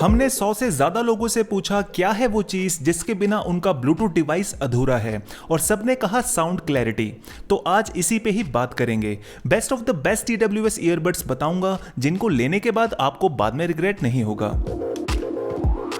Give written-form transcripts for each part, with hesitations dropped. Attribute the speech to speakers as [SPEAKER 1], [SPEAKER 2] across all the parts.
[SPEAKER 1] हमने 100 से ज्यादा लोगों से पूछा क्या है वो चीज जिसके बिना उनका ब्लूटूथ डिवाइस अधूरा है, और सबने कहा साउंड क्लैरिटी। तो आज इसी पे ही बात करेंगे। Best of the best TWS earbuds बताऊंगा जिनको लेने के बाद आपको बाद में रिग्रेट नहीं होगा।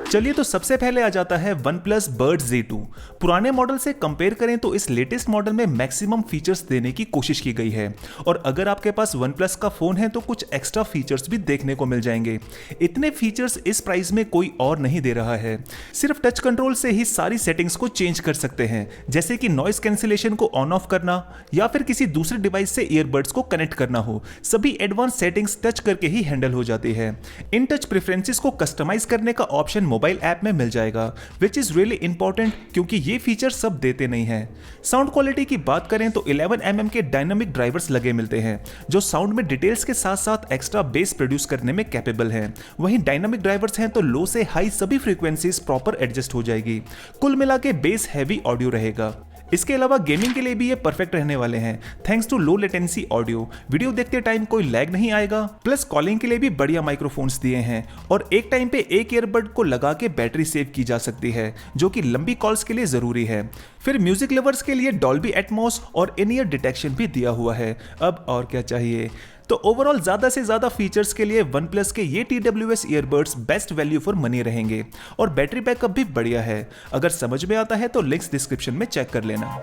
[SPEAKER 1] चलिए तो सबसे पहले आ जाता है OnePlus Buds Z2। पुराने मॉडल से कंपेयर करें तो इस लेटेस्ट मॉडल में मैक्सिमम फीचर्स देने की कोशिश की गई है, और अगर आपके पास OnePlus का फोन है तो कुछ एक्स्ट्रा फीचर्स भी देखने को मिल जाएंगे। इतने फीचर्स इस प्राइस में कोई और नहीं दे रहा है। सिर्फ टच कंट्रोल से ही सारी सेटिंग्स को चेंज कर सकते हैं, जैसे कि नॉइस कैंसिलेशन को ऑन ऑफ करना या फिर किसी दूसरे डिवाइस से ईयरबड्स को कनेक्ट करना हो, सभी एडवांस सेटिंग्स टच करके ही हैंडल हो जाती है। इन टच प्रेफरेंसेस को कस्टमाइज करने का ऑप्शन मोबाइल ऐप में मिल जाएगा, विच इज रियली इंपॉर्टेंट क्योंकि ये फीचर सब देते नहीं हैं। साउंड क्वालिटी की बात करें तो 11mm के डायनामिक ड्राइवर्स लगे मिलते हैं, जो साउंड में डिटेल्स के साथ साथ एक्स्ट्रा बेस प्रोड्यूस करने में कैपेबल हैं। वहीं डायनामिक ड्राइवर्स हैं तो लो से हाई सभी फ्रीक्वेंसीज प्रॉपर एडजस्ट हो जाएगी। कुल मिला के बेस हैवी ऑडियो रहेगा। इसके अलावा गेमिंग के लिए भी ये परफेक्ट रहने वाले हैं, thanks to low latency audio. Video देखते टाइम कोई लैग नहीं आएगा। प्लस कॉलिंग के लिए भी बढ़िया माइक्रोफोन्स दिए हैं, और एक टाइम पे एक ईयरबड को लगा के बैटरी सेव की जा सकती है, जो कि लंबी कॉल्स के लिए जरूरी है। फिर म्यूजिक लवर्स के लिए डॉल्बी एटमॉस और इन ईयर डिटेक्शन भी दिया हुआ है। अब और क्या चाहिए। तो ओवरऑल ज्यादा से ज्यादा फीचर्स के लिए OnePlus के ये TWS earbuds best value for money रहेंगे, और बैटरी बैकअप भी बढ़िया है। अगर समझ में आता है तो लिंक्स डिस्क्रिप्शन में चेक कर लेना।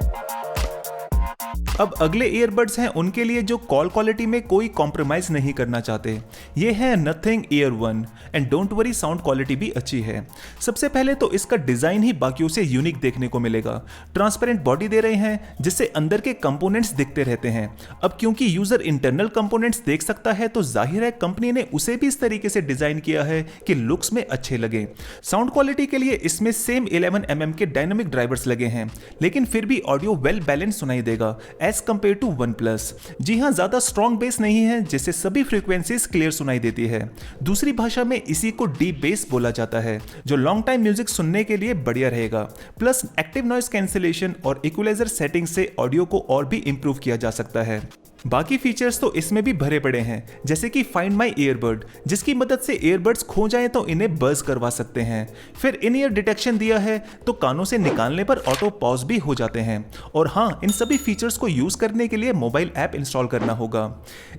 [SPEAKER 1] अब अगले ईयरबड्स हैं उनके लिए जो कॉल क्वालिटी में कोई कॉम्प्रोमाइज नहीं करना चाहते। ये है nothing year one, and don't worry sound quality भी अच्छी है। सबसे पहले तो इसका डिजाइन ही बाकियों से यूनिक देखने को मिलेगा। ट्रांसपेरेंट बॉडी दे रहे हैं जिससे अंदर के कंपोनेंट्स दिखते रहते हैं। अब क्योंकि यूजर इंटरनल कंपोनेंट्स देख सकता है तो जाहिर है कंपनी ने उसे भी इस तरीके से डिजाइन किया है कि लुक्स में अच्छे लगे। साउंड क्वालिटी के लिए इसमें सेम 11mm के डायनामिक ड्राइवर्स लगे हैं, लेकिन फिर भी ऑडियो वेल बैलेंस सुनाई देगा एज कंपेयर टू OnePlus। जी हाँ, ज्यादा स्ट्रॉन्ग बेस नहीं है जिससे सभी फ्रीक्वेंसीज क्लियर सुनाई देती है। दूसरी भाषा में इसी को डीप बेस बोला जाता है, जो लॉन्ग टाइम म्यूजिक सुनने के लिए बढ़िया रहेगा। प्लस एक्टिव नॉइस कैंसिलेशन और इक्वलाइजर सेटिंग से ऑडियो को और भी इंप्रूव किया जा सकता है। बाकी फीचर्स तो इसमें भी भरे पड़े हैं, जैसे कि फाइंड माई ईयरबड, जिसकी मदद से ईयरबड्स खो जाएं तो इन्हें बज करवा सकते हैं। फिर इन ईयर डिटेक्शन दिया है तो कानों से निकालने पर ऑटो पॉज भी हो जाते हैं। और हाँ, इन सभी फीचर्स को यूज करने के लिए मोबाइल ऐप इंस्टॉल करना होगा।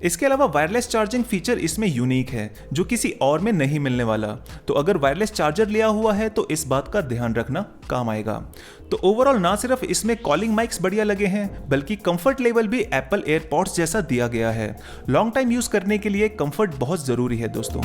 [SPEAKER 1] इसके अलावा वायरलेस चार्जिंग फीचर इसमें यूनिक है, जो किसी और में नहीं मिलने वाला। तो अगर वायरलेस चार्जर लिया हुआ है तो इस बात का ध्यान रखना, काम आएगा। तो ओवरऑल ना सिर्फ इसमें कॉलिंग माइक्स बढ़िया लगे हैं, बल्कि कंफर्ट लेवल भी एप्पल एयरपॉड्स जैसा दिया गया है। लॉन्ग टाइम यूज करने के लिए कंफर्ट बहुत जरूरी है दोस्तों।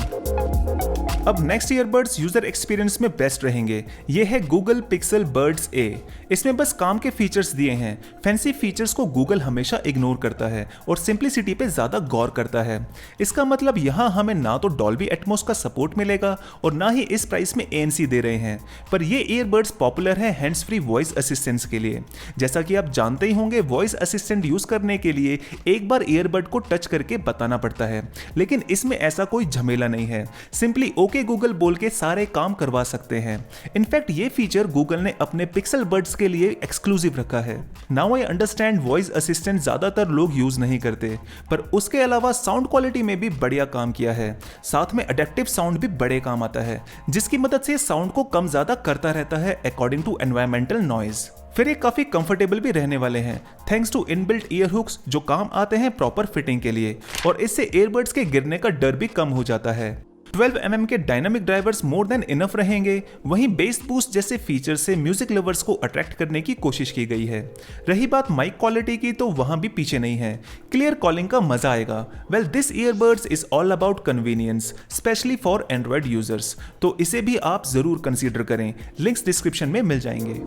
[SPEAKER 1] अब नेक्स्ट ईयरबड्स यूजर एक्सपीरियंस में बेस्ट रहेंगे। ये है Google Pixel Buds A। इसमें बस काम के फीचर्स दिए हैं। फैंसी फीचर्स को गूगल हमेशा इग्नोर करता है और सिंप्लिसिटी पे ज्यादा गौर करता है। इसका मतलब यहाँ हमें ना तो डॉल्बी एटमॉस का सपोर्ट मिलेगा और ना ही इस प्राइस में ANC दे रहे हैं। पर ये ईयरबड्स पॉपुलर है हैंड्स फ्री वॉइस असिस्टेंट्स के लिए। जैसा कि आप जानते ही होंगे, वॉइस असिस्टेंट यूज करने के लिए एक बार ईयरबड को टच करके बताना पड़ता है, लेकिन इसमें ऐसा कोई झमेला नहीं है। सिंपली ओके गूगल बोल के सारे काम करवा सकते हैं। इनफैक्ट ये फीचर गूगल ने अपने पिक्सल बड्स के लिए एक्सक्लूसिव रखा है। Now I understand voice assistant ज्यादातर लोग यूज नहीं करते, पर उसके अलावा साउंड क्वालिटी में भी बढ़िया काम किया है। साथ में अडेप्टिव साउंड भी बड़े काम आता है, जिसकी मदद से साउंड को कम ज्यादा करता रहता है अकॉर्डिंग टू एनवायरमेंटल नॉइज। फिर ये काफी कंफर्टेबल भी रहने वाले हैं, thanks to inbuilt ear hooks जो काम आते हैं प्रॉपर फिटिंग के लिए, और इससे ईयरबड्स के गिरने का डर भी कम हो जाता है। 12mm के dynamic drivers more than enough रहेंगे। वहीं बेस बूस्ट जैसे फीचर से म्यूजिक लवर्स को अट्रैक्ट करने की कोशिश की गई है। रही बात माइक क्वालिटी की, तो वहां भी पीछे नहीं है। क्लियर कॉलिंग का मजा आएगा। Well, this earbuds is all about convenience, specially for Android users, तो इसे भी आप जरूर कंसीडर करें। लिंक्स डिस्क्रिप्शन में मिल जाएंगे।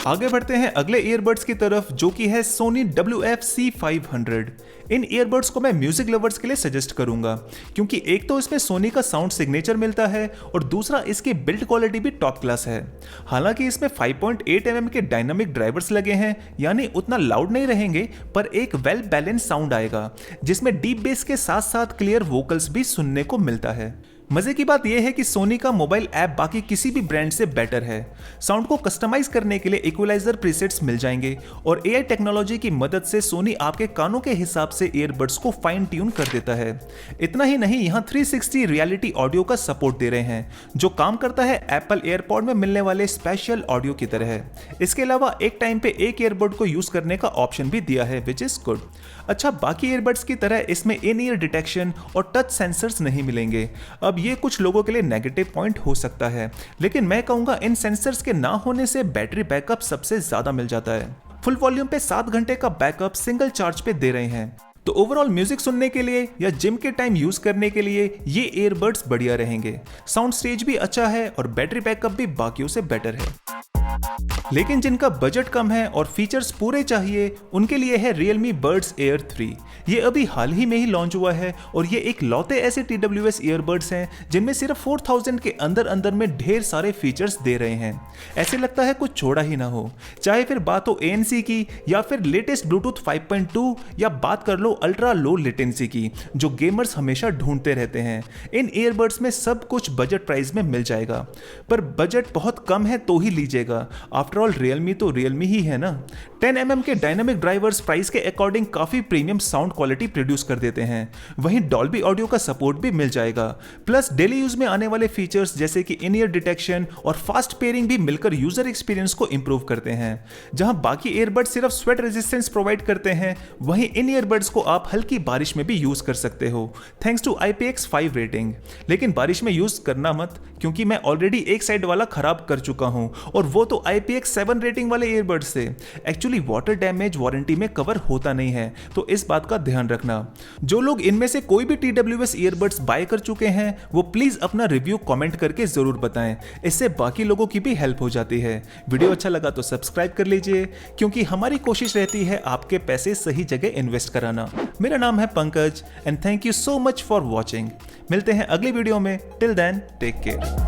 [SPEAKER 1] आगे बढ़ते हैं अगले ईयरबड्स की तरफ, जो कि है Sony WF-C500। इन ईयरबड्स को मैं म्यूजिक लवर्स के लिए सजेस्ट करूंगा, क्योंकि एक तो इसमें सोनी का साउंड सिग्नेचर मिलता है और दूसरा इसकी बिल्ड क्वालिटी भी टॉप क्लास है। हालांकि इसमें 5.8mm के डायनामिक ड्राइवर्स लगे हैं, यानी उतना लाउड नहीं रहेंगे, पर एक वेल बैलेंस साउंड आएगा, जिसमें डीप बेस के साथ साथ क्लियर वोकल्स भी सुनने को मिलता है। मजे की बात यह है कि सोनी का मोबाइल ऐप बाकी किसी भी ब्रांड से बेटर है। साउंड को कस्टमाइज करने के लिए इक्वलाइजर प्रीसेट्स मिल जाएंगे और एआई टेक्नोलॉजी की मदद से सोनी आपके कानों के हिसाब से ईयरबड्स को फाइन ट्यून कर देता है। इतना ही नहीं, यहाँ 360 रियलिटी ऑडियो का सपोर्ट दे रहे हैं जो काम करता है एप्पल एयरपॉड में मिलने वाले स्पेशल ऑडियो की तरह। इसके अलावा एक टाइम पे एक ईयरबड को यूज करने का ऑप्शन भी दिया है, विच इज गुड। अच्छा, बाकी ईयरबड्स की तरह इसमें इन ईयर डिटेक्शन और टच सेंसर्स नहीं मिलेंगे। अब ये कुछ लोगों के लिए नेगेटिव पॉइंट हो सकता है, लेकिन मैं कहूंगा इन सेंसर्स के ना होने से बैटरी बैकअप सबसे ज्यादा मिल जाता है। फुल वॉल्यूम पे 7 घंटे का बैकअप सिंगल चार्ज पे दे रहे हैं, तो ओवरऑल म्यूजिक सुनने के लिए या जिम के टाइम यूज करने के लिए ये ईयरबड्स बढ़िया रहेंगे। साउंड स्टेज भी अच्छा है और बैटरी बैकअप भी बाकियों से बेटर है। लेकिन जिनका बजट कम है और फीचर्स पूरे चाहिए, उनके लिए है Realme Buds Air 3। ये अभी हाल ही में ही लॉन्च हुआ है और ये एक लौते ऐसे TWS ईयरबड्स हैं जिनमें सिर्फ 4000 के अंदर अंदर में ढेर सारे फीचर्स दे रहे हैं। ऐसे लगता है कुछ छोड़ा ही ना हो, चाहे फिर बात हो ANC की या फिर लेटेस्ट ब्लूटूथ 5.2 या बात कर लो अल्ट्रा लो लेटेंसी की, जो गेमर्स हमेशा ढूंढते रहते हैं। इन ईयरबड्स में सब कुछ बजट प्राइस में मिल जाएगा, पर बजट बहुत कम है तो ही लीजिएगा। आफ्टर ऑल Realme तो Realme ही है ना। 10mm के डायनामिक ड्राइवर्स प्राइस के अकॉर्डिंग काफी प्रीमियम साउंड क्वालिटी प्रोड्यूस कर देते हैं। वहीं डॉल्बी ऑडियो का सपोर्ट भी मिल जाएगा। प्लस डेली यूज में आने वाले फीचर्स जैसे कि इन ईयर डिटेक्शन और फास्ट पेयरिंग भी मिलकर यूजर एक्सपीरियंस को इंप्रूव करते हैं। जहां बाकी ईयरबड्स सिर्फ स्वेट रेजिस्टेंस प्रोवाइड करते हैं, वहीं इन ईयरबड्स को आप हल्की बारिश में भी यूज कर सकते हो थैंक्स टू IPX5 रेटिंग। लेकिन बारिश में यूज करना मत, क्योंकि मैं ऑलरेडी एक साइड वाला खराब कर चुका हूं और वो तो IPX7 रेटिंग वाले ईयरबड्स से। एक्चुअली वाटर डैमेज वारंटी में कवर होता नहीं है, तो इस बात का ध्यान रखना। जो लोग इनमें से कोई भी TWS ईयरबड्स बाय कर चुके हैं, वो प्लीज अपना रिव्यू कमेंट करके जरूर बताएं, इससे बाकी लोगों की भी हेल्प हो जाती है। वीडियो अच्छा लगा तो सब्सक्राइब कर लीजिए, क्योंकि हमारी कोशिश रहती है आपके पैसे सही जगह इन्वेस्ट कराना। मेरा नाम है Pankaj and thank you so much for watching. मिलते हैं अगली वीडियो में। Till then take care.